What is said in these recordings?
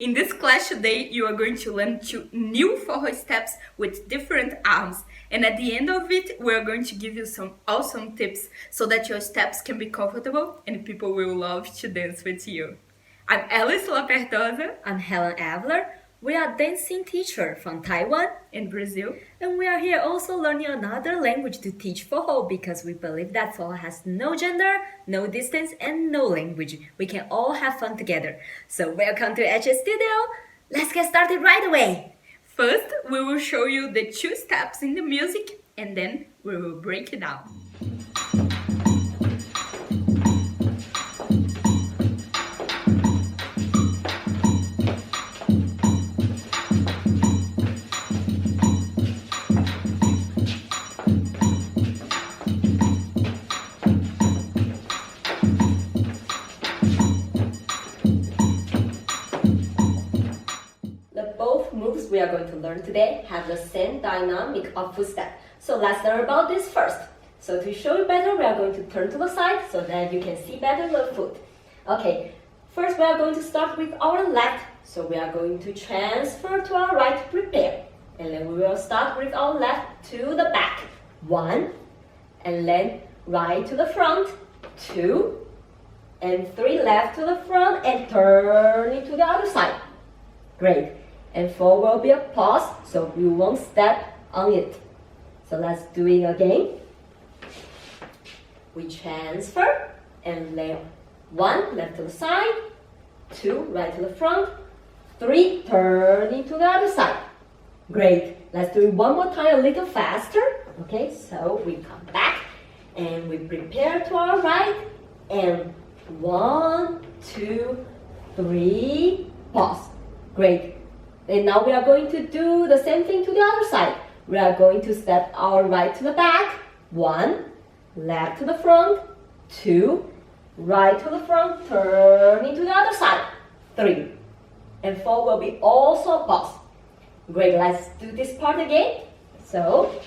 In this class today, you are going to learn 2 new forró steps with different arms. And at the end of it, we are going to give you some awesome tips so that your steps can be comfortable and people will love to dance with you. I'm Alice Lapertosa. I'm Helen Avelar. We are dancing teacher from Taiwan and Brazil. And we are here also learning another language to teach forró because we believe that forró has no gender, no distance, and no language. We can all have fun together. So welcome to HS Studio. Let's get started right away. First, we will show you the 2 steps in the music and then we will break it down. Both moves we are going to learn today have the same dynamic of footstep. So let's learn about this first. So to show you better, we are going to turn to the side so that you can see better the foot. Okay, first we are going to start with our left. So we are going to transfer to our right, prepare. And then we will start with our left to the back. 1, and then right to the front. 2, and 3 left to the front and turning to the other side. Great. And 4 will be a pause, so you won't step on it. So let's do it again. We transfer and then 1 left to the side, 2 right to the front, 3 turning to the other side. Great. Let's do it one more time a little faster. Okay, so we come back and we prepare to our right and 1, 2, 3, pause. Great. And now we are going to do the same thing to the other side. We are going to step our right to the back. 1, left to the front. 2, right to the front, turning to the other side. 3, and 4 will be also pause. Great, let's do this part again. So,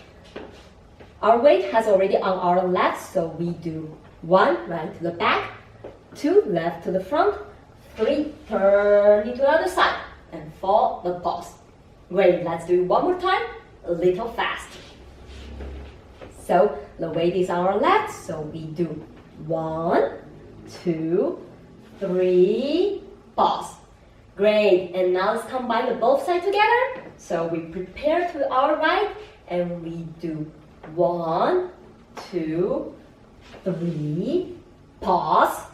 our weight has already on our left, so we do 1, right to the back. 2, left to the front. 3, turning to the other side. And 4, the pause. Great, let's do it one more time, a little fast. So the weight is on our left, so we do 1, 2, 3, pause. Great, and now let's combine the both sides together. So we prepare to our right and we do 1, 2, 3, pause.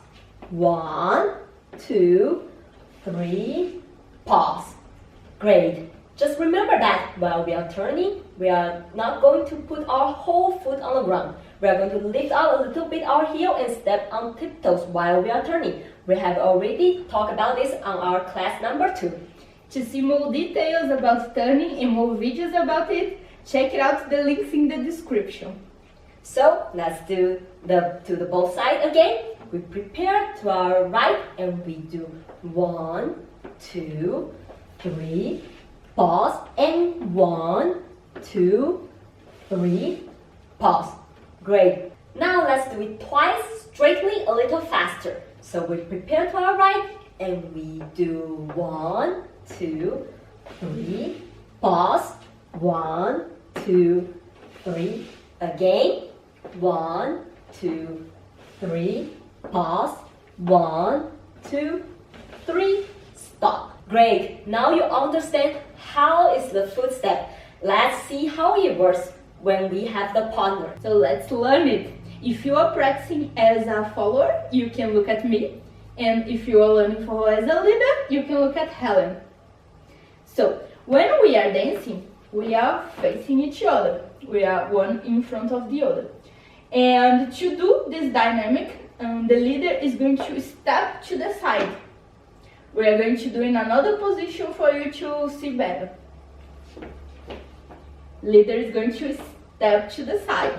1, 2, 3, pause. Great. Just remember that while we are turning, we are not going to put our whole foot on the ground. We are going to lift out a little bit our heel and step on tiptoes while we are turning. We have already talked about this on our class number 2. To see more details about turning and more videos about it, check out the links in the description. So let's do the both sides again. We prepare to our right and we do 1, 2, 3, pause, and 1, 2, 3, pause. Great. Now let's do it twice, straightly, a little faster. So we prepare to our right and we do 1, 2, 3, pause, 1, 2, 3, again, 1, 2, 3, pause, 1, 2, 3, stop. Great. Now you understand how is the footstep. Let's see how it works when we have the partner. So let's learn it. If you are practicing as a follower, you can look at me. And if you are learning forró as a leader, you can look at Helen. So when we are dancing, we are facing each other. We are one in front of the other. And to do this dynamic, the leader is going to step to the side. We are going to do in another position for you to see better. Leader is going to step to the side.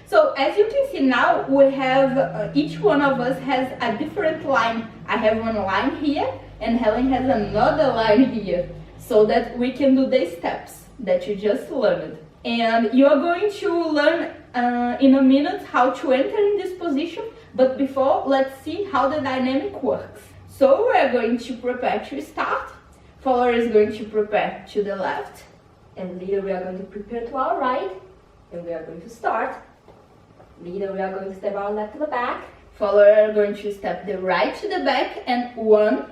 So as you can see now, we have, each one of us has a different line. I have one line here and Helen has another line here, so that we can do the steps that you just learned. And you are going to learn in a minute how to enter in this position, but before, let's see how the dynamic works. So we're going to prepare to start. Follower is going to prepare to the left. And leader, we are going to prepare to our right. And we are going to start. Leader, we are going to step our left to the back. Follower are going to step the right to the back and 1.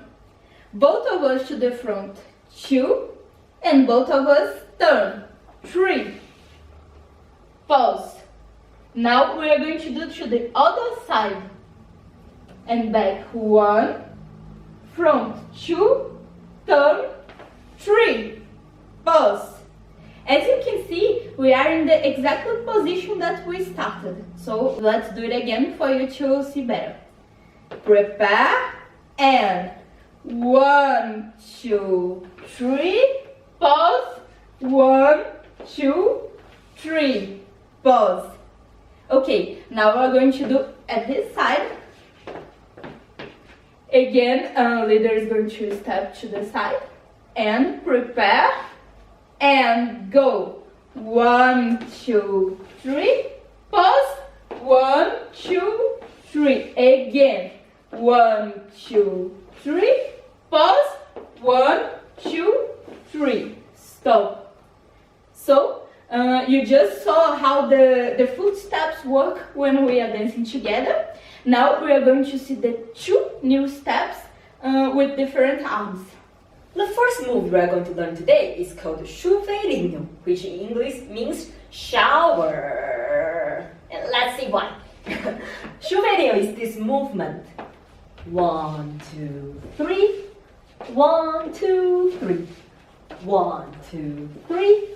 Both of us to the front, 2. And both of us turn, 3. Pause. Now we are going to do to the other side. And back, 1. Front, 2. Turn, 3. Pause. As you can see, we are in the exact position that we started. So let's do it again for you to see better. Prepare and 1, 2, 3. Pause. 1, 2, 3. Pause. Okay, now we're going to do at this side. Again, leader is going to step to the side and prepare and go. 1, 2, 3. Pause. 1, 2, 3. Again. 1, 2, 3. Pause. 1, 2, 3. Stop. So, you just saw how the footsteps work when we are dancing together. Now we are going to see the 2 new steps with different arms. The first move we are going to learn today is called Chuveirinho, which in English means shower. And let's see why. Chuveirinho is this movement. 1, 2, 3. 1, 2, 3. 1, 2, 3.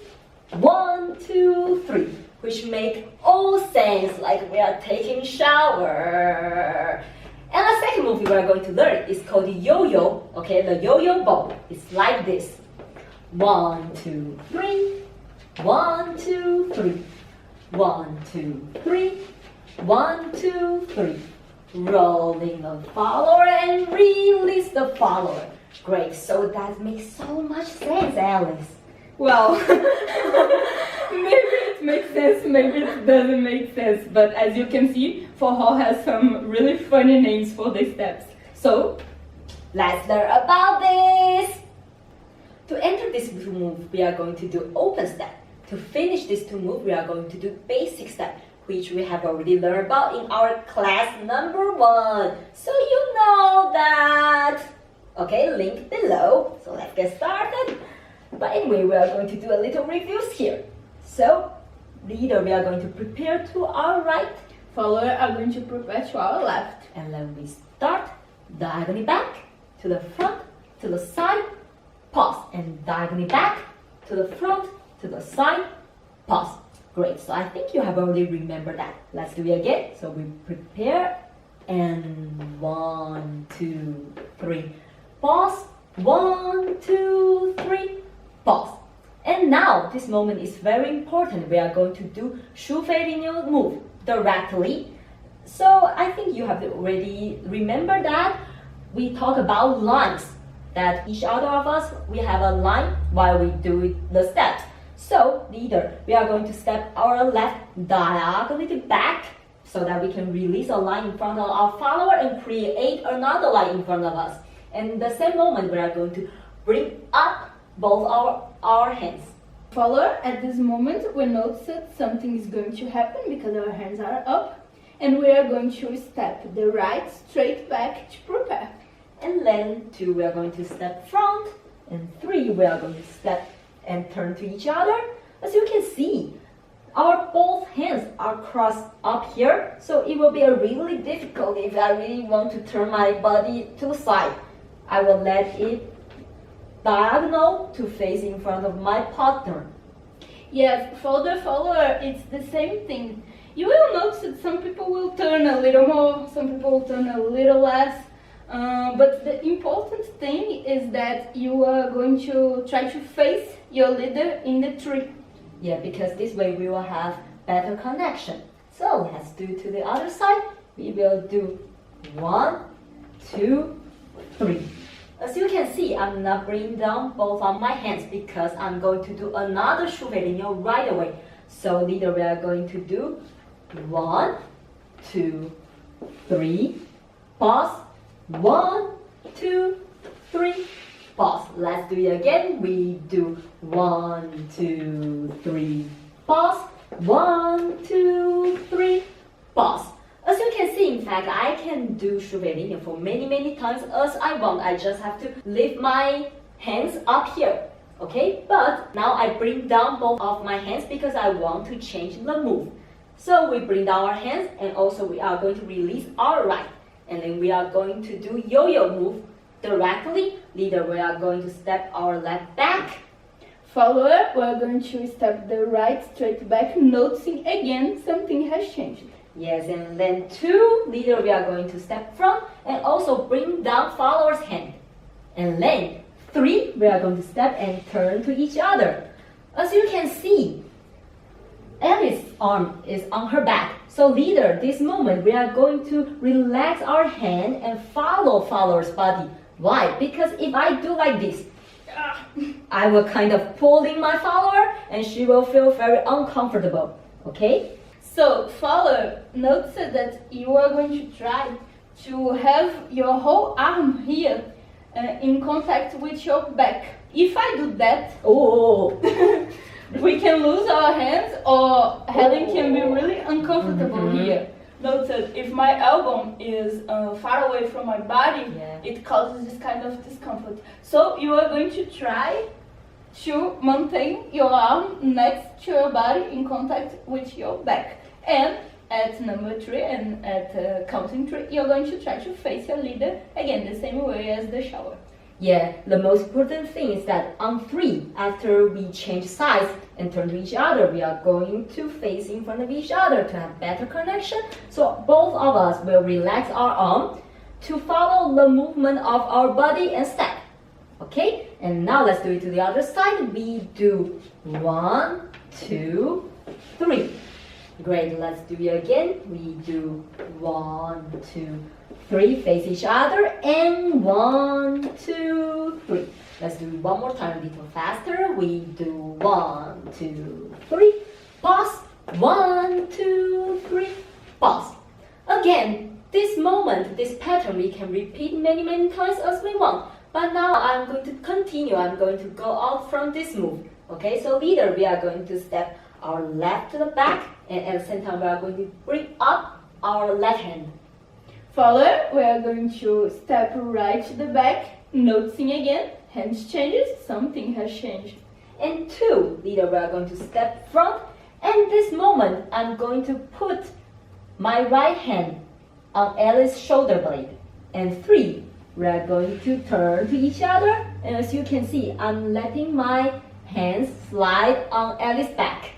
1, 2, 3. Which make all sense like we are taking shower. And the second move we are going to learn is called Yo-Yo. Okay, the Yo-Yo ball. It's like this. 1, 2, 3. 1, 2, 3. 1, 2, 3. 1, 2, 3. Rolling the follower and release the follower. Great, so that makes so much sense, Alice. Well, maybe it makes sense, maybe it doesn't make sense. But as you can see, Forró has some really funny names for the steps. So, let's learn about this. To enter this move, we are going to do open step. To finish this 2 moves, we are going to do basic step, which we have already learned about in our class number 1. So you know that. Okay, link below. So let's get started. But anyway, we are going to do a little reviews here. So, leader, we are going to prepare to our right. follower are going to prepare to our left. And then we start diagonally back, to the front, to the side, pause. And diagonally back, to the front, to the side, pause. Great, so I think you have already remembered that. Let's do it again. So we prepare and 1, 2, 3, pause. 1, 2, 3, pause. And now this moment is very important. We are going to do Chuverinho move directly. So I think you have already remembered that we talk about lines. That each other of us, we have a line while we do the steps. So leader, we are going to step our left diagonally back so that we can release a line in front of our follower and create another line in front of us. And in the same moment, we are going to bring up both our hands. Follower, at this moment, we notice that something is going to happen because our hands are up. And we are going to step the right straight back to prepare. And then 2, we are going to step front. And 3, we are going to step and turn to each other. As you can see, our both hands are crossed up here. So it will be a really difficult if I really want to turn my body to the side. I will let it diagonal to face in front of my partner. Yes, for the follower, it's the same thing. You will notice that some people will turn a little more, some people will turn a little less. But the important thing is that you are going to try to face your leader in the tree. Yeah, because this way we will have better connection. So let's do to the other side. We will do 1, 2, 3. As you can see, I'm not bringing down both of my hands because I'm going to do another Chuveirinho right away. So leader, we are going to do 1, 2, 3, pause. 1, 2, 3, pause. Let's do it again. We do 1, 2, 3, pause. 1, 2, 3, pause. As you can see, in fact, I can do Chuveirinho for many times as I want. I just have to lift my hands up here. Okay, but now I bring down both of my hands because I want to change the move. So we bring down our hands and also we are going to release our right. And then we are going to do yo-yo move directly. Leader, we are going to step our left back. Follower, we are going to step the right straight back, noticing again something has changed. Yes, and then 2, leader, we are going to step front and also bring down follower's hand. And then 3, we are going to step and turn to each other. As you can see, Alice's arm is on her back. So leader, this moment we are going to relax our hand and follow follower's body. Why? Because if I do like this, I will kind of pull in my follower and she will feel very uncomfortable. Okay? So follower, notice that you are going to try to have your whole arm here in contact with your back. If I do that, we can lose our hands or Helen can be really uncomfortable here. Notice if my elbow is far away from my body, it causes this kind of discomfort. So you are going to try to maintain your arm next to your body in contact with your back. And at number 3 and at counting 3, you're going to try to face your leader again the same way as the shower. Yeah, the most important thing is that on 3, after we change sides and turn to each other, we are going to face in front of each other to have better connection. So both of us will relax our arm to follow the movement of our body and step. Okay, and now let's do it to the other side. We do 1, 2, 3. Great, let's do it again. We do 1, 2, 3, face each other, and 1, 2, 3. Let's do it one more time, a little faster. We do 1, 2, 3, pause. 1, 2, 3, pause. Again, this moment, this pattern, we can repeat many times as we want. But now I'm going to continue. I'm going to go out from this move. Okay, so leader, we are going to step our left to the back, and at the same time, we are going to bring up our left hand. Follower, we are going to step right to the back, noticing again, hands changes, something has changed. And 2, leader, we are going to step front, and this moment, I'm going to put my right hand on Alice's shoulder blade. And 3, we are going to turn to each other, and as you can see, I'm letting my hands slide on Alice's back.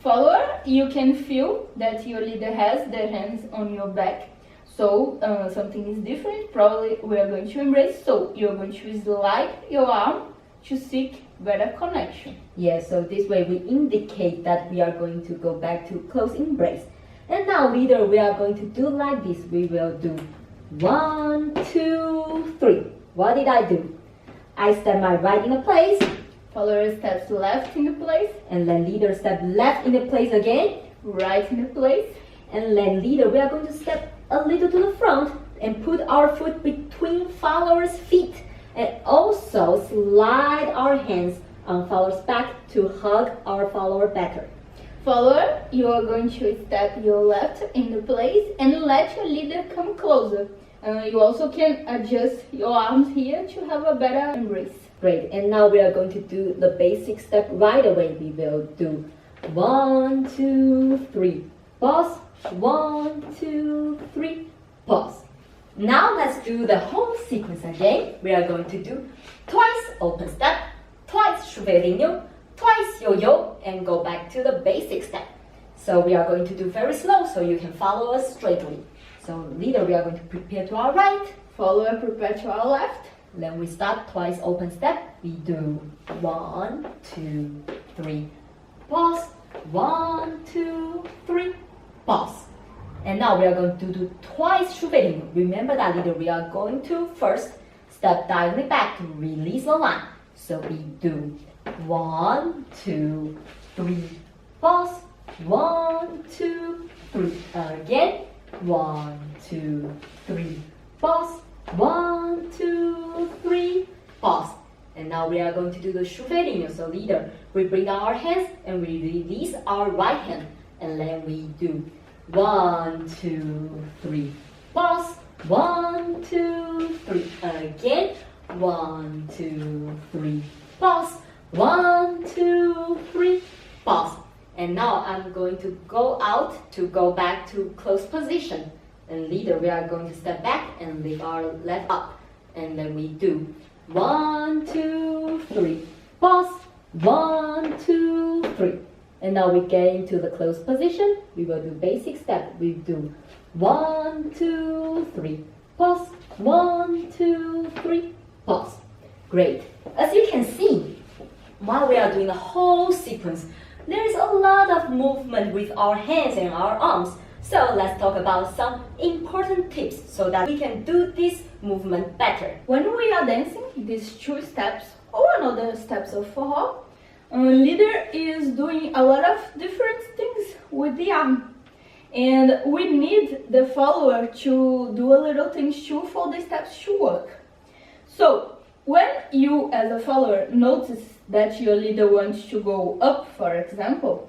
Follower, you can feel that your leader has their hands on your back. So something is different, probably we are going to embrace. So you're going to slide your arm to seek better connection. Yes, so this way we indicate that we are going to go back to close embrace. And now leader, we are going to do like this. We will do 1, 2, 3. What did I do? I step my right in a place. Follower steps left in the place. And then leader step left in the place again. Right in the place. And then leader, we are going to step a little to the front and put our foot between follower's feet. And also slide our hands on follower's back to hug our follower better. Follower, you are going to step your left in the place and let your leader come closer. You also can adjust your arms here to have a better embrace. Great, and now we are going to do the basic step right away. We will do 1, 2, 3, pause. 1, 2, 3, pause. Now let's do the whole sequence again. We are going to do twice open step, twice Chuveirinho, twice yo-yo, and go back to the basic step. So we are going to do very slow so you can follow us straightly. So leader, we are going to prepare to our right. Follower, prepare to our left. Then we start twice open step. We do 1, 2, 3, pause. 1, 2, 3, pause. And now we are going to do twice Chuveirinho. Remember that leader, we are going to first step diagonally back to release the line. So we do 1, 2, 3, pause. 1, 2, 3. Again. 1, 2, 3, pause. 1, 2, 3, pause. And now we are going to do the Chuveirinho. So leader, we bring down our hands and we release our right hand. And then we do 1, 2, 3. Pause. 1, 2, 3. Again. 1, 2, 3. Pause. 1, 2, 3. Pause. And now I'm going to go out to go back to closed position. And leader, we are going to step back and lift our left up. And then we do 1, 2, 3. Pause. 1, 2, 3. And now we get into the closed position. We will do basic step. We do 1, 2, 3. Pause. 1, 2, 3. Pause. Great. As you can see, while we are doing the whole sequence, there is a lot of movement with our hands and our arms. So let's talk about some important tips so that we can do this movement better. When we are dancing these 2 steps or another steps of forró, leader is doing a lot of different things with the arm. And we need the follower to do a little things too for the steps to work. So when you as a follower notice that your leader wants to go up, for example,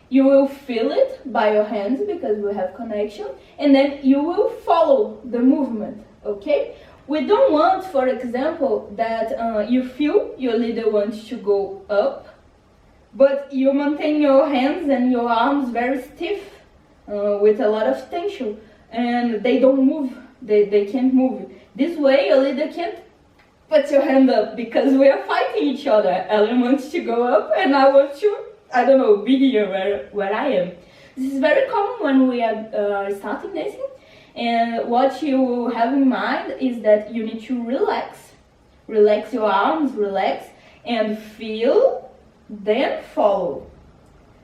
you will feel it by your hands because we have connection, and then you will follow the movement, okay? We don't want, for example, that you feel your leader wants to go up, but you maintain your hands and your arms very stiff with a lot of tension, and they don't move, they can't move. This way your leader can't put your hand up because we are fighting each other. Helen wants to go up and I want to, I don't know, be here where I am. This is very common when we are starting dancing, and what you have in mind is that you need to relax your arms, relax and feel, then follow.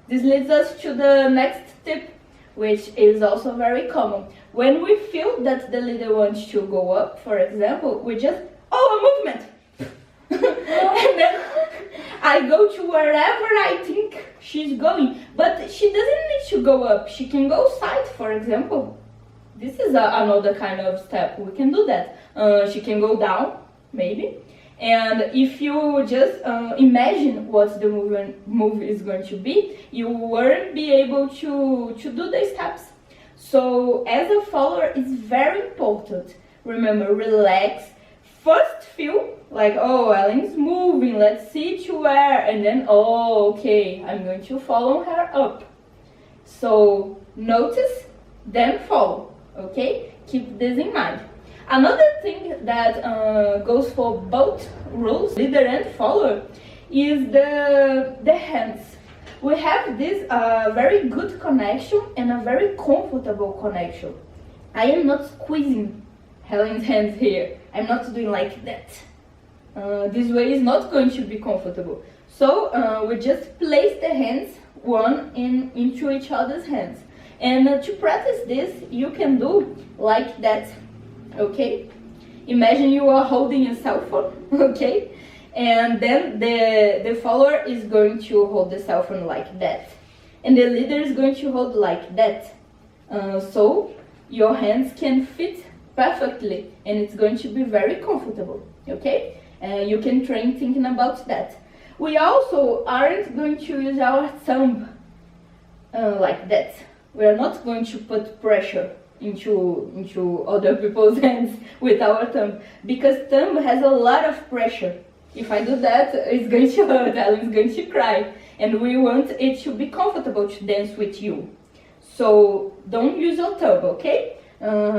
This leads us to the next tip, which is also very common. When we feel that the leader wants to go up, for example, we just, a movement. And then I go to wherever I think she's going, but she doesn't need to go up. She can go side, for example. This is another kind of step. We can do that. She can go down, maybe. And if you just imagine what the move is going to be, you won't be able to do the steps. So as a follower, it's very important. Remember, relax. First feel like, oh, Helen's moving, let's see to where, and then, oh, okay, I'm going to follow her up. So notice, then follow, okay? Keep this in mind. Another thing that goes for both rules, leader and follower, is the hands. We have this very good connection and a very comfortable connection. I am not squeezing Helen's hands here. I'm not doing like that. This way is not going to be comfortable. So we just place the hands one into each other's hands. And to practice this, you can do like that, okay? Imagine you are holding a cell phone, okay? And then the follower is going to hold the cell phone like that. And the leader is going to hold like that. So your hands can fit perfectly and it's going to be very comfortable, okay? You can train thinking about that. We also aren't going to use our thumb like that. We are not going to put pressure into other people's hands with our thumb, because thumb has a lot of pressure. If I do that, it's going to hurt, Helen's going to cry, and we want it to be comfortable to dance with you. So don't use your thumb, okay?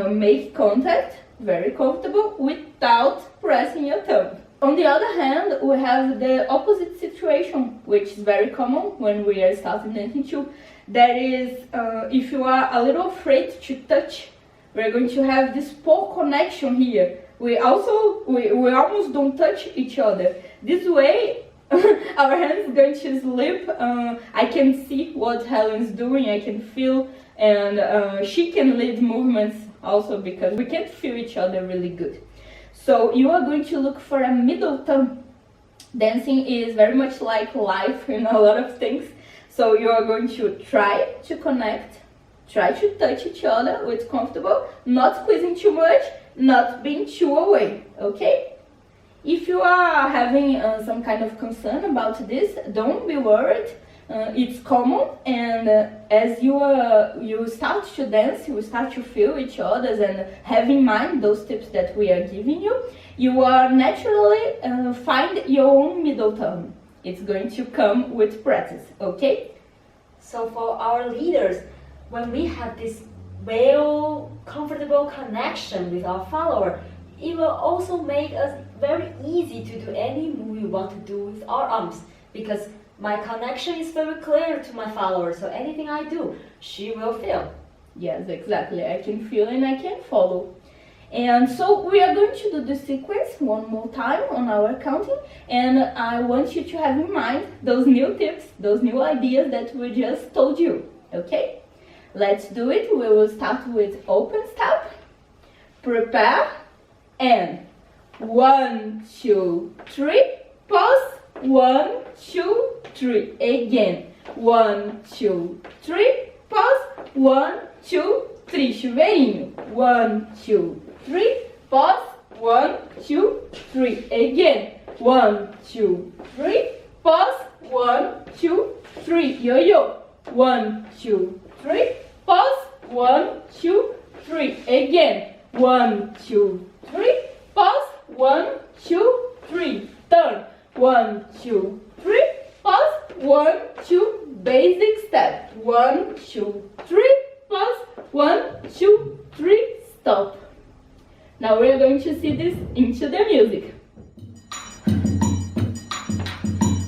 Make contact, very comfortable, without pressing your thumb. On the other hand, we have the opposite situation, which is very common when we are starting dancing too. That is, if you are a little afraid to touch, we're going to have this poor connection here. We almost don't touch each other. This way, our hands are going to slip. I can see what Helen's doing, I can feel, and she can lead movements also, because we can feel each other really good. So you are going to look for a middle thumb. Dancing is very much like life in a lot of things. So you are going to try to connect, try to touch each other with comfortable, not squeezing too much, not being too away, okay? If you are having some kind of concern about this, don't be worried. It's common, and as you start to dance, you start to feel each other's and have in mind those tips that we are giving you, you are naturally find your own middle tone. It's going to come with practice, okay? So for our leaders, when we have this real comfortable connection with our follower, it will also make us very easy to do any move we want to do with our arms, because my connection is very clear to my follower, so anything I do, she will feel. Yes, exactly. I can feel and I can follow. And so we are going to do the sequence one more time on our counting, and I want you to have in mind those new tips, those new ideas that we just told you, okay? Let's do it. We will start with open step, prepare, and 1, 2, 3, pause, 1, 2, 3, again, 1, 2, 3, pause, 1, 2, 3, chuveirinho, 1, 2, 3, pause, 1, 2, 3, again, 1, 2, 3, pause, 1, 2, 3, yo-yo, 1, 2, 3, pause, 1, 2, 3, again, 1, 2, 3, pause, 1, 2, 3, turn, 1, 2, 3, pause, 1, 2, basic step, 1, 2, 3, pause, 1, 2, 3, stop. Now we are going to see this into the music.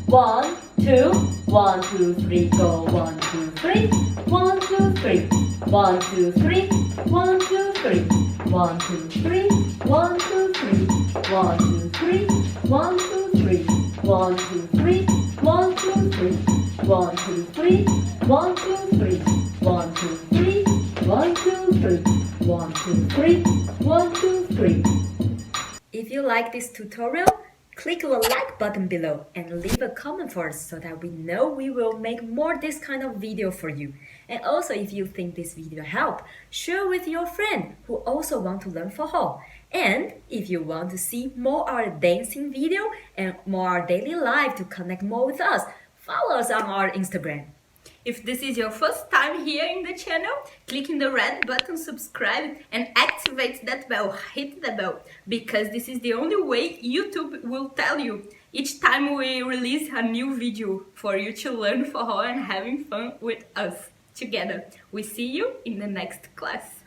1, 2, 1, 2, 3, go, 1, 2, 3, 1, 2, 3, 1, 2, 3, 1, 2, 3, 1, 2, 3, 1, 2, 3, 1, 2, 3, 1, 2, 3, 1, 2, 3, 1, 2, 3, 1, 2, 3, 1, 2, 3, 1, 2, 3, 1, 2, 3, 1, 2, 3, 1, 2, 3. If you like this tutorial, click the like button below and leave a comment for us so that we know we will make more this kind of video for you. And also, if you think this video helped, share with your friend who also want to learn Forró. And if you want to see more our dancing video and more our daily life to connect more with us, follow us on our Instagram. If this is your first time here in the channel, click in the red button, subscribe, and activate that bell, hit the bell, because this is the only way YouTube will tell you each time we release a new video for you to learn Forró and having fun with us together. We see you in the next class.